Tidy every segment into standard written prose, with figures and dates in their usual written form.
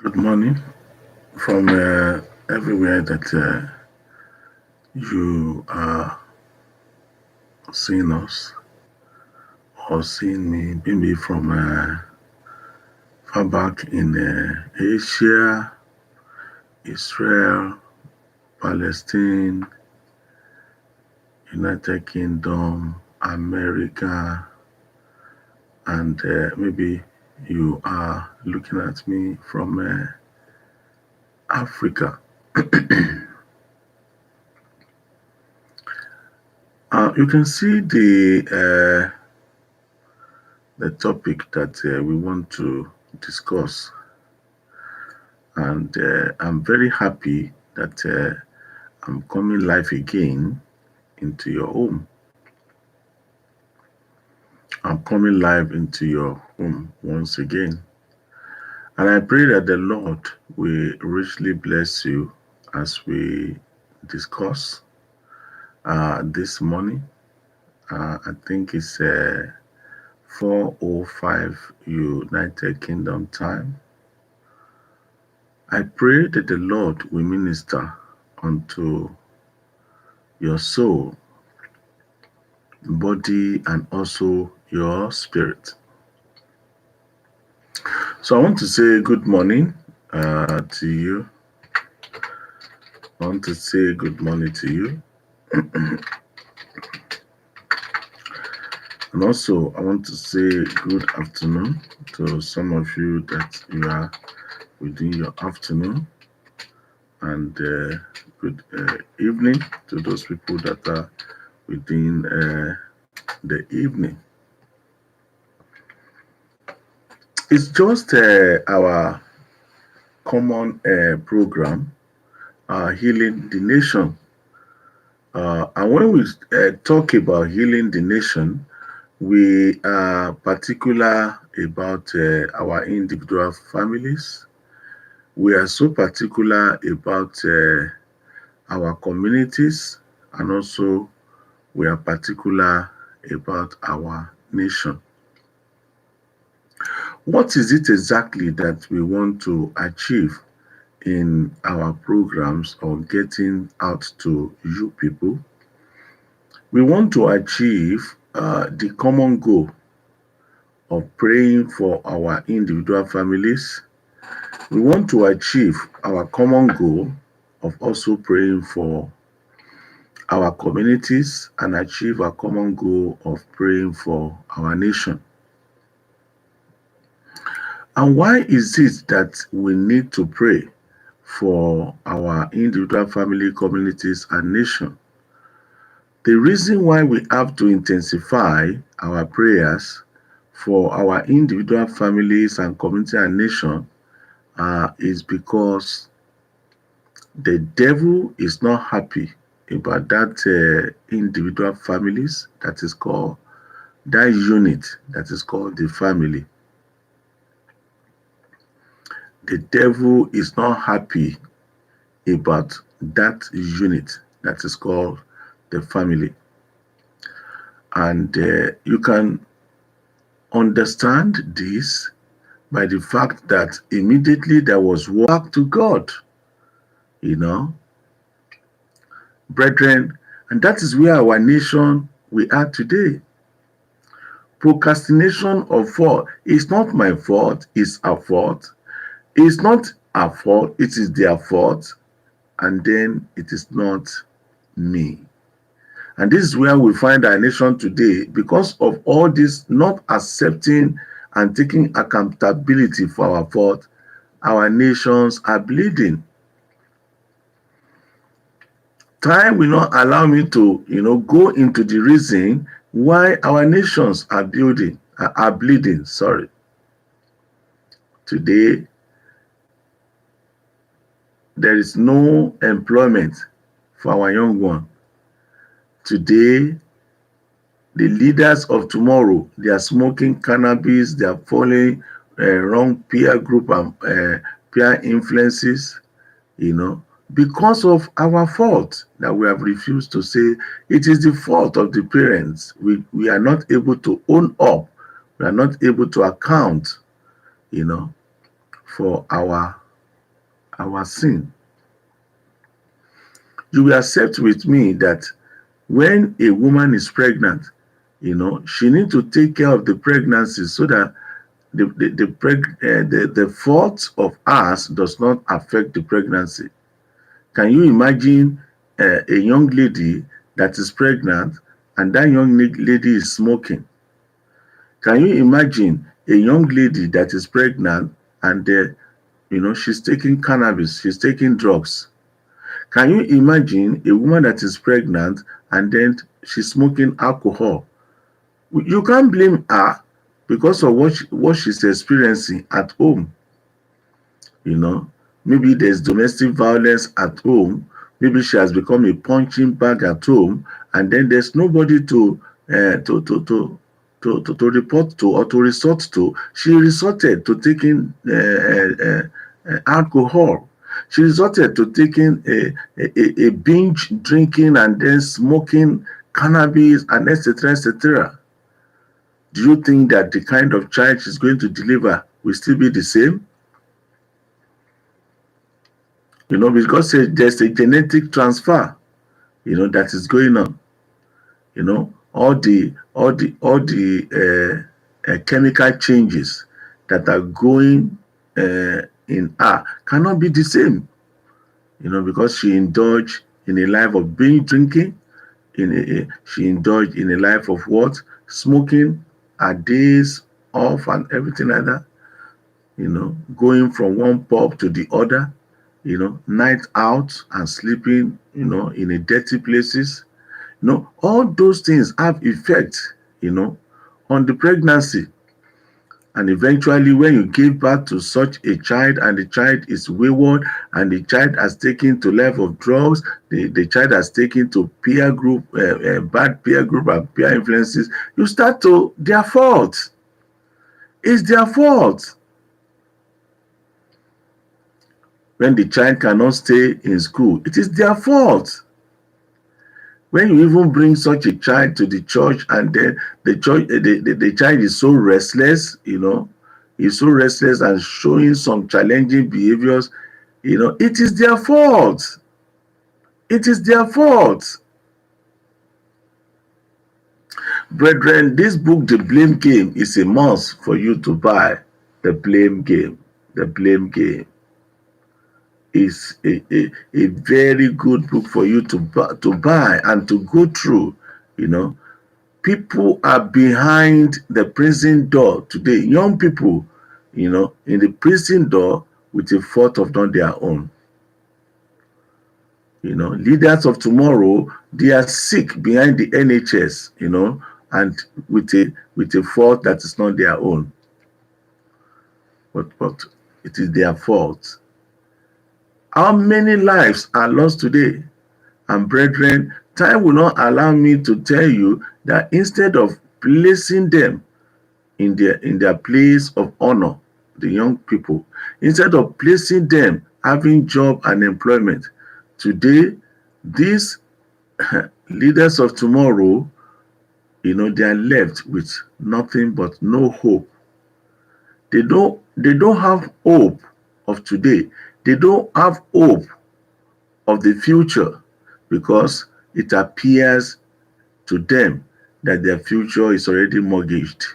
Good morning from everywhere that you are seeing us or seeing me, maybe from far back in Asia, Israel, Palestine, United Kingdom, America, and maybe you are looking at me from Africa. You can see the topic that we want to discuss, and I'm very happy that I'm coming live again into your home. I'm coming live into your home once again, and I pray that the Lord will richly bless you as we discuss this morning. I think it's 4:05 United Kingdom time. I pray that the Lord will minister unto your soul, body, and also your spirit. So I want to say good morning to you. I want to say good morning to you. And also I want to say good afternoon to some of you that you are within your afternoon, and good evening to those people that are within the evening. It's just our common program, Healing the Nation. And when we talk about healing the nation, we are particular about our individual families. We are so particular about our communities, and also we are particular about our nation. What is it exactly that we want to achieve in our programs or getting out to you people? We want to achieve the common goal of praying for our individual families. We want to achieve our common goal of also praying for our communities and achieve our common goal of praying for our nation. And why is it that we need to pray for our individual family, communities, and nation? The reason why we have to intensify our prayers for our individual families and community and nation is because the devil is not happy about that individual families that is called, that unit that is called the family. The devil is not happy about that unit that is called the family. And you can understand this by the fact that immediately there was war back to God, brethren, and that is where our nation we are today. Procrastination of fault is not my fault, it's our fault. It's not our fault, it is their fault, and then it is not me. And this is where we find our nation today because of all this not accepting and taking accountability for our fault. Our nations are bleeding. Time will not allow me to, go into the reason why our nations are bleeding. Sorry. Today, there is no employment for our young one. Today, the leaders of tomorrow, they are smoking cannabis, they are following wrong peer group and peer influences, because of our fault that we have refused to say it is the fault of the parents. We are not able to own up. We are not able to account, for our our sin. You will accept with me that when a woman is pregnant, she needs to take care of the pregnancy so that the fault of us does not affect the pregnancy. Can you imagine a young lady that is pregnant and that young lady is smoking? Can you imagine a young lady that is pregnant and she's taking cannabis, she's taking drugs? Can you imagine a woman that is pregnant and then she's smoking alcohol? You can't blame her because of what she's experiencing at home. you know Maybe there's domestic violence at home. Maybe she has become a punching bag at home, and then there's nobody to report to or to resort to. She resorted to taking alcohol. She resorted to taking a binge drinking and then smoking cannabis and etc etc. Do you think that the kind of child she's going to deliver will still be the same? Because there's a genetic transfer, that is going on. All the chemical changes that are going in her cannot be the same, because she indulged in a life of binge drinking, she indulged in a life of what? Smoking, her days off and everything like that, going from one pub to the other, night out and sleeping, in a dirty places. All those things have effect, on the pregnancy. And eventually, when you give birth to such a child and the child is wayward and the child has taken to life of drugs, the child has taken to peer group, bad peer group and peer influences, you start to, their fault. It's their fault. When the child cannot stay in school, it is their fault. When you even bring such a child to the church and then the child is so restless, is so restless and showing some challenging behaviors, it is their fault. It is their fault. Brethren, this book, The Blame Game, is a must for you to buy. The Blame Game. The Blame Game is a very good book for you to buy and to go through. People are behind the prison door today. Young people, in the prison door with a fault of not their own. Leaders of tomorrow, they are sick behind the NHS, and with a fault that is not their own. But it is their fault. How many lives are lost today? And brethren, time will not allow me to tell you that instead of placing them in their place of honor, the young people, instead of placing them having job and employment, today, these leaders of tomorrow, they are left with nothing but no hope. They don't have hope of today. They don't have hope of the future, because it appears to them that their future is already mortgaged.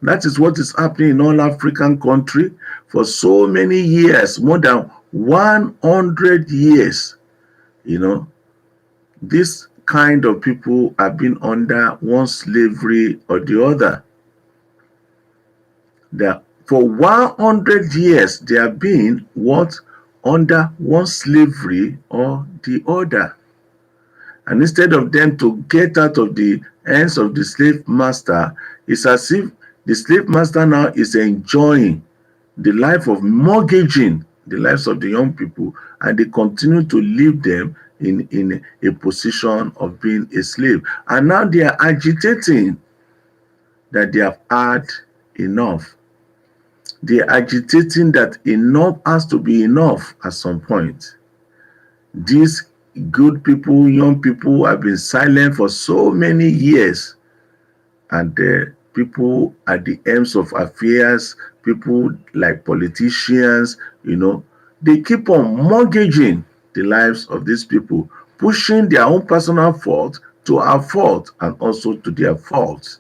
That is what is happening in all African countries for so many years, more than 100 years. This kind of people have been under one slavery or the other. For 100 years, they have been under one slavery or the other. And instead of them to get out of the hands of the slave master, it's as if the slave master now is enjoying the life of mortgaging the lives of the young people, and they continue to leave them in a position of being a slave. And now they are agitating that they have had enough. They are agitating that enough has to be enough at some point. These good people, young people, have been silent for so many years, and people at the ends of affairs, people like politicians, they keep on mortgaging the lives of these people, pushing their own personal fault to our fault and also to their fault.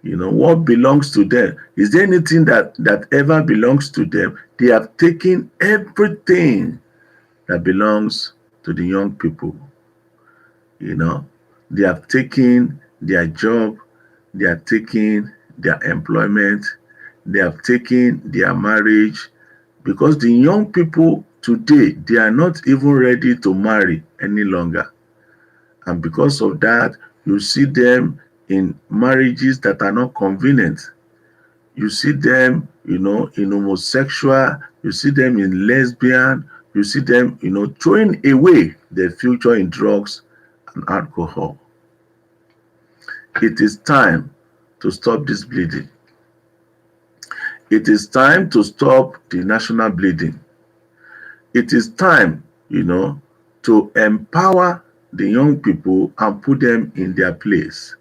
What belongs to them? Is there anything that ever belongs to them? They have taken everything that belongs to the young people. They have taken their job, they have taken their employment, they have taken their marriage, because the young people today, they are not even ready to marry any longer. And because of that, you see them in marriages that are not convenient. You see them, in homosexual, you see them in lesbian, you see them, throwing away their future in drugs and alcohol. It is time to stop this bleeding. It is time to stop the national bleeding. It is time, to empower the young people and put them in their place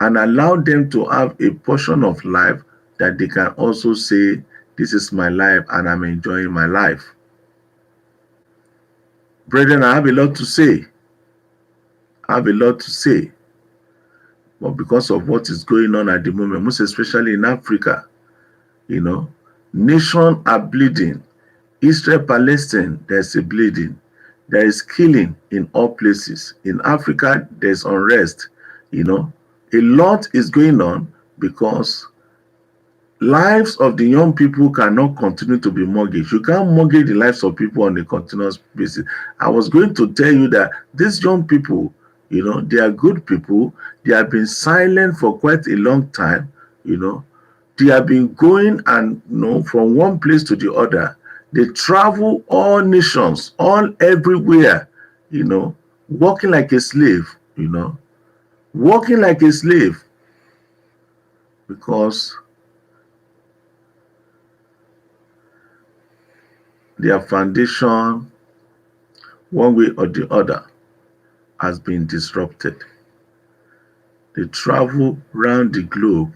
and allow them to have a portion of life that they can also say, this is my life and I'm enjoying my life. Brethren, I have a lot to say. But because of what is going on at the moment, most especially in Africa, nations are bleeding. Israel, Palestine, there's a bleeding. There is killing in all places. In Africa, there's unrest. A lot is going on because lives of the young people cannot continue to be mortgaged. You can't mortgage the lives of people on a continuous basis. I was going to tell you that these young people, they are good people. They have been silent for quite a long time. They have been going and, from one place to the other. They travel all nations, all everywhere, working like a slave, working like a slave, because their foundation, one way or the other, has been disrupted. They travel around the globe